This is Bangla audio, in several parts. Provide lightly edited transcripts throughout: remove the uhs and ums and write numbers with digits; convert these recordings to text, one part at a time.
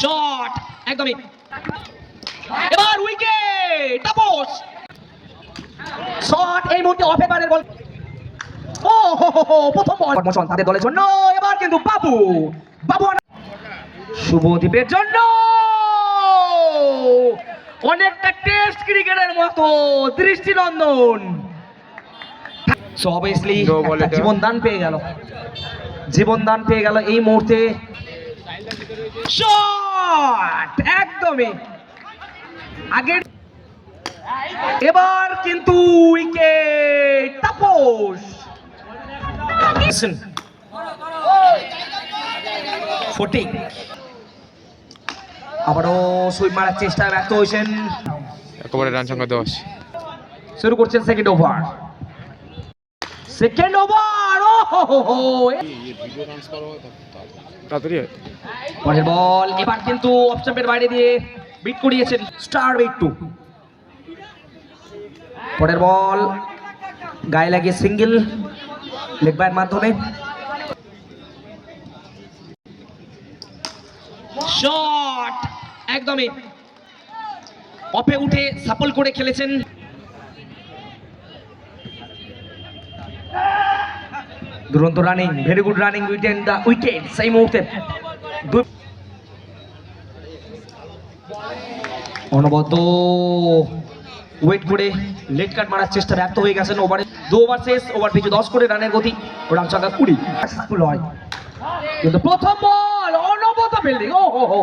শট একদমই। এবার উইকেট তাপস। শট এই মুহূর্তে অফ এবারের বল। ও হো হো হো, প্রথম বল মোশন তাদের দলের জন্য। এবার কিন্তু বাবু বাবু শুভদীপের জন্য অনেকটা টেস্ট ক্রিকেটের মতো দৃষ্টিনন্দন। সো অবভিয়াসলি জীবন দান পেয়ে গেল, জীবন দান পেয়ে গেল এই মুহূর্তে। শট একদমই আগে। এবার কিন্তু উইকেট তাপস। ফটিক আবারও সুইপ মারার চেষ্টায় ব্যর্থ হয়েছেন। একেবারে রান সংখ্যা 10। শুরু করছেন সেকেন্ড ওভার। সেকেন্ড ওভার ও হো হো হো, তাড়াতাড়ি পরের বল এবার কিন্তু অফ স্টাম্পের বাইরে দিয়ে বিট করিয়েছেন স্টার উইক 2। পরের বল গায়ে লাগিয়ে সিঙ্গেল লেগ বাইয়ের মাধ্যমে। শট একদমই অফে উঠে সাপল করে খেলেছেন। দুরন্ত running, very good running wicket to wicket সেই মুহূর্তে। অনবদ্য ওয়েট করে লেট কাট মারার চেষ্টা ব্যর্থ হয়ে গেছেন। ওভারে 2 ওভার শেষ, ওভার পিছু 10 করে রানের গতি, রান সংখ্যা 20 সাকসেসফুল হয়। কিন্তু প্রথম বল অনবদ্য ফিল্ডিং, ও হো হো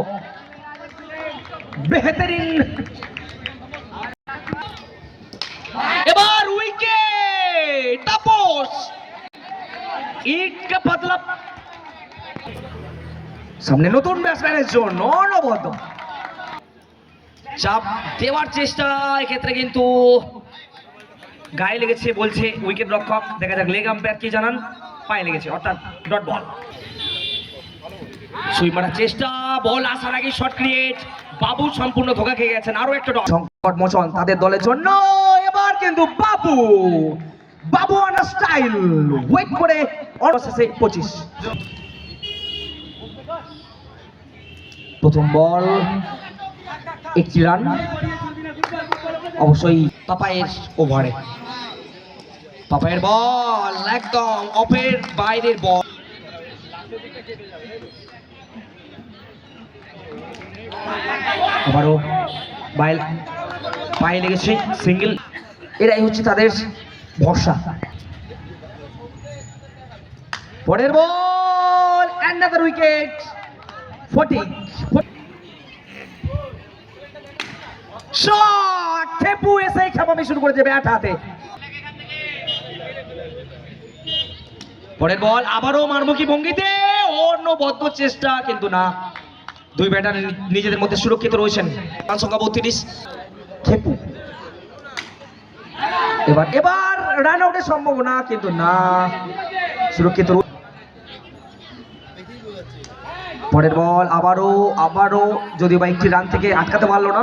বেহতরিন। এবার উইকেট তাপস। ইট কা পাতলা সামনে নতুন ব্যাটসম্যানের জন্য অনবদ্য চাপ দেওয়ার চেষ্টা, এক্ষেত্রে কিন্তু গায়ে লেগেছে বলছে উইকেট রক্ষক। দেখা যাক লেগ আম্পায়ার কি জানান। পায়ে লেগেছে অর্থাৎ ডট বল। সুইপ মারার চেষ্টা, বল আসার আগে শট ক্রিয়েট। বাবু সম্পূর্ণ ধোকা খেয়ে গেছেন। আরো একটা ডট সংকট মোচন তাদের দলের জন্য। এবার কিন্তু বাবু বাবু অন স্টাইল ওয়েট করে অবশেষে 25। প্রথম বল 1 রান, অবশ্যই পাপায়ের ওভারে। পাপায়ের বল একদম অফের বাইরের বল। আবারও পায়ে লেগেছে সিঙ্গেল। এরাই হচ্ছে তাদের ভরসা। পরের বল অ্যানাদার উইকেট 40। শট খেপু এসে খেপামি শুরু করেছে ব্যাট হাতে। পরের বল আবারও মারমুখী ভঙ্গিতে অনবদ্য চেষ্টা, কিন্তু না। 2 ব্যাটার নিজেদের মধ্যে সুরক্ষিত রয়েছেন। রান সংখ্যা 32। খেপু এবার এবার রান আউটের সম্ভাবনা, কিন্তু না, সুরক্ষিত। পরের বল আবারও যদিও বা 1টি রান থেকে আটকাতে পারলো না।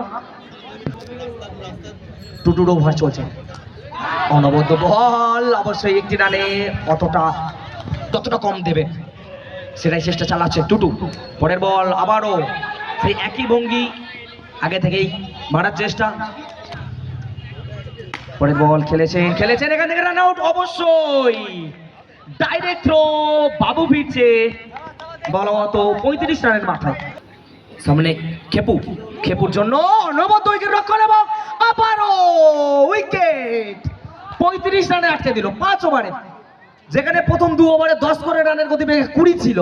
2 ওভার চলছে। অনবদ্য বল অবশ্যই 1টি রানে ততটা কম দেবে, সেটাই চেষ্টা চালাচ্ছে 2। পরের বল আবারও সেই একই ভঙ্গি, আগে থেকেই মারার চেষ্টা। পরের বল খেলেছেন এখান থেকে রান আউট অবশ্যই। ডাইরেক্ট থ্রো, বাবু ফিরছে বলবত 35 রানের মাথায়। সামনে খেপুর জন্য অনবদ্য উইকেট রক্ষণ এবং আবারও উইকেট। 35 রানে আটকে দিল 5 ওভারে, যেখানে প্রথম 2 ওভারে 10 করে রানের গতিবেগ 20 ছিল।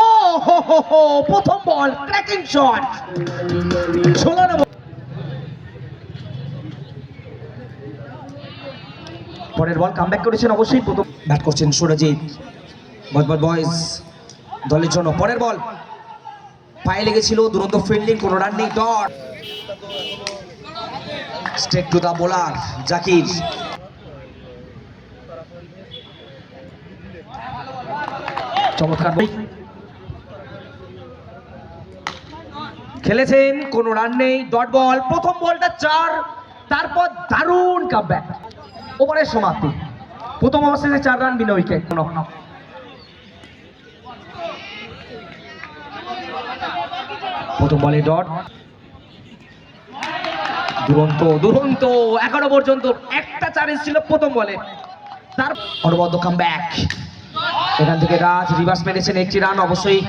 ও হো হো হো, প্রথম বল ক্র্যাকিং শট ঝোলানো। পরের বল কামব্যাক করেছেন অবশ্যই। প্রথম ব্যাট করছেন সুরজিৎ বজবজ বয়েজ দলের জন্য। পরের বল পায়ে লেগেছিল, দুরন্ত ফিল্ডিং, কোনো রান নেই, dot. Straight to the bowler Zakir. চমৎকার খেলেছেন, কোনো রান নেই, ডট বল। প্রথম বলটা 4, তারপর দারুণ কামব্যাক। ওভারের সমাপ্তি, প্রথম অবস্থায় 4 রান বিনা উইকেট। প্রথম বলে ডট। দুরন্ত দুরন্ত 11 পর্যন্ত একটা চ্যালেঞ্জ ছিল প্রথম বলে, তার অনবদ্য কামব্যাক। এখান থেকে রাজ রিভার্স মেরেছেন একটি রান, অবশ্যই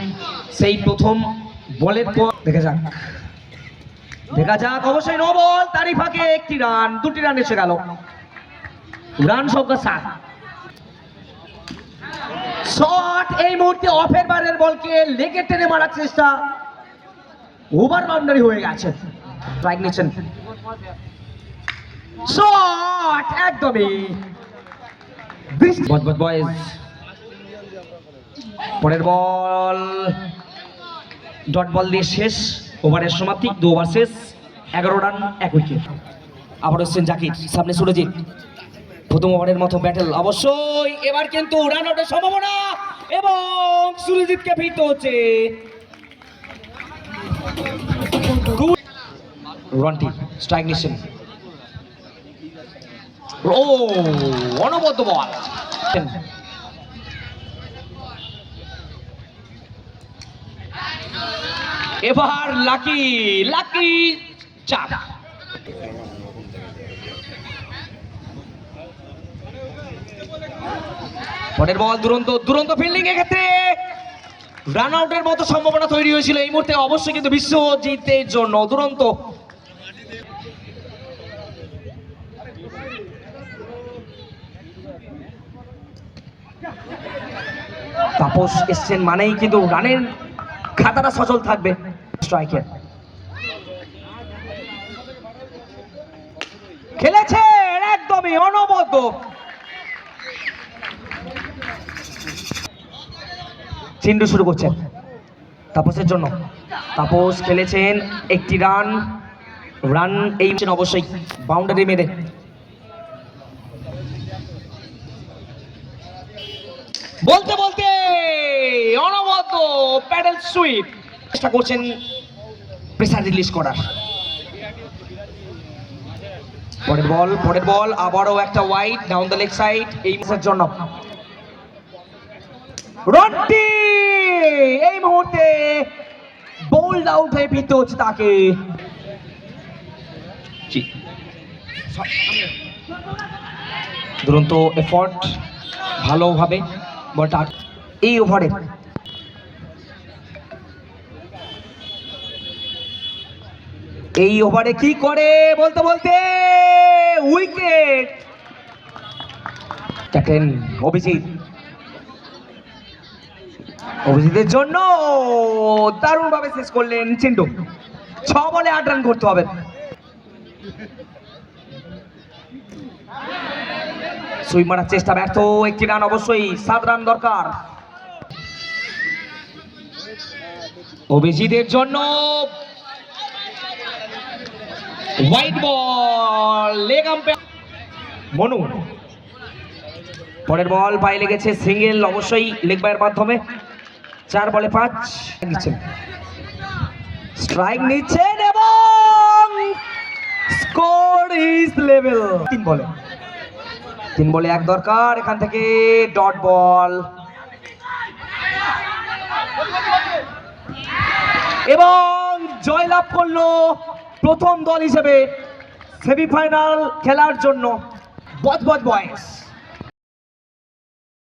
সেই প্রথম বলের পর। দেখা যাক অবশ্যই নো বল, তারই ফাঁকে একটি রান, দুটি রান এসে গেল। রান সংখ্যা 7। শট এই মুহূর্তে অফের বারের বলকে লেগে টেনে মারার চেষ্টা, ওভার বাউন্ডারি হয়ে গেছে। স্ট্রাইক নিচ্ছেন, শট একদমই বদবদ বয়েজ। পরের বল ডট বল দিয়ে শেষ ওভারের সমাপ্তি, 2 ওভার শেষ, 11 রান 1 উইকেট। আবার হচ্ছেন জাকির, সামনে সুরজিৎ। প্রথম ওভারের মতো ব্যাটেল, অবশ্যই এবার কিন্তু রান আউটের সম্ভাবনা এবং সুরজিৎকে ফিরতে হচ্ছে। রন্টি স্ট্রাইক নিচ্ছেন, ও অনবদ্য বল। এবার লাকি চার। পরের বল দুরন্ত ফিল্ডিং, এক্ষেত্রে রান আউটের মতো সম্ভাবনা তৈরি হয়েছিল এই মুহূর্তে, অবশ্যই কিন্তু বিশ্বজিতের জন্য দুরন্ত। তাপস এসছেন মানেই কিন্তু রানের খাতাটা সচল থাকবে। স্ট্রাইকের খেলেছে একদমই অনবদ্য। চিন্ডু শুরু করছেন তাপসের জন্য, তাপস খেলেছেন একটি রান এই অবশ্যই বাউন্ডারি মেরে। বলতে অনবদ্য প্যাডেল সুইপ, চেষ্টা করছেন প্রেসার রিলিজ করার। পরের বল আবারও একটা wide down the leg side এই ম্যাচের জন্য। রন্টি এই মুহূর্তে বোল্ড আউট হয়ে ফিরতে হচ্ছে তাকে। দুরন্ত এফর্ট, ভালোভাবে বলটা এই ওভারে। এই ওভারে কি করে বলতে উইকেট। ক্যাপ্টেন অভিজিতের জন্য দারুণ ভাবে শেষ করলেন চিন্টু। 6 বলে 8 রান করতে হবে। সুইপ মারার চেষ্টা ব্যর্থ, একটি রান, অবশ্যই 7 রান দরকার অভিজিতের জন্য। White ball, leg umpire Manu. পরের বল পায়ে লেগেছে, সিঙ্গেল, অবশ্যই লেগ বাইয়ের মাধ্যমে। 4 বলে 5 নিচ্ছেন, স্ট্রাইক নিচ্ছেন এবং স্কোর ইজ লেভেল। 3 বলে 1 দরকার, এখান থেকে ডট বল এবং জয়লাভ করলো প্রথম দল হিসেবে সেমিফাইনাল খেলার জন্য বজবজ বয়েজ।